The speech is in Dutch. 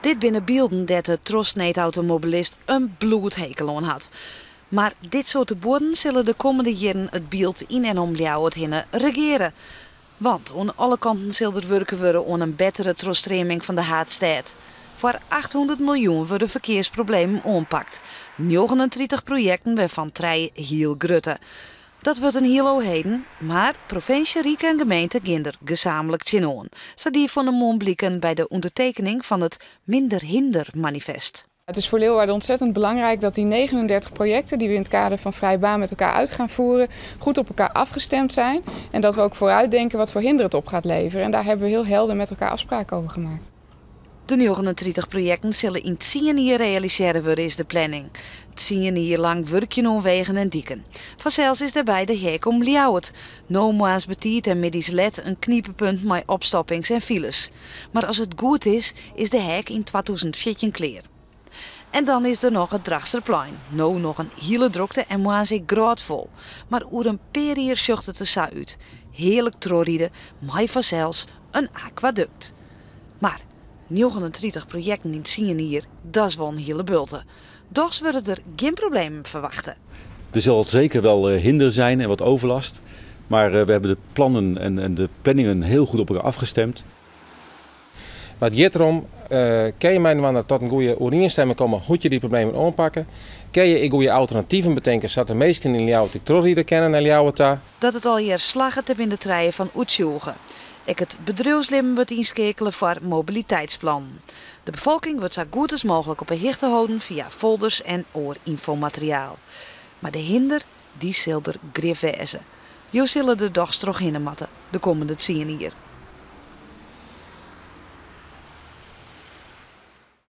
Dit binnen beelden dat de trosneetautomobilist een bloedhekel aan had. Maar dit soort boeren zullen de komende jaren het beeld in en om het hinnen regeren. Want aan alle kanten zal er werken worden aan een betere trosstreming van de haatstad. Voor 800 miljoen worden verkeersproblemen aanpakt. 39 projecten waarvan 3 heel grutte. Dat wordt een heel heden, maar provincie, Rijk en gemeente gaan er gezamenlijk zin aan. Zo die van de mond blikken bij de ondertekening van het Minder Hinder manifest. Het is voor Leeuwarden ontzettend belangrijk dat die 39 projecten die we in het kader van Vrije Baan met elkaar uit gaan voeren, goed op elkaar afgestemd zijn. En dat we ook vooruitdenken wat voor hinder het op gaat leveren. En daar hebben we heel helder met elkaar afspraken over gemaakt. De 39 projecten zullen in 10 jaar realiseren worden, is de planning. 10 jaar lang werkje aan wegen en dieken. Vanzelfs is daarbij de hek om Ljouwert. Noma's betiert en middies let een kniepenpunt met opstoppings en files. Maar als het goed is, is de hek in 2014 klaar. En dan is er nog het Drachsterplein. Nou nog een hele drukte en moans ik graatvol. Maar oer een perier sjocht het er zo uit. Heerlijk trorrieden, maar vanzelfs een aquaduct. Maar 39 projecten in 10 jaar, dat is wel een hele bulte. Doch worden er geen problemen verwachten. Er zal zeker wel hinder zijn en wat overlast. Maar we hebben de plannen en de planningen heel goed op elkaar afgestemd. Maar het gaat erom, kan je mij tot een goede overeenstemming komen hoe je die problemen aanpakken? Kan je goede alternatieven bedenken zodat de mensen in Ljouwert terugrijden kennen naar Ljouwert? Dat het al hier slagen te in de treien van Oetsjoegen. Ik het bedrijfsleven wordt inschakelen voor mobiliteitsplan. De bevolking wordt zo goed als mogelijk op de hichte houden via folders en infomateriaal. Maar de hinder, die zal er grif wezen. Jo zullen de dag terug hinnen matten de komende 10 jaar.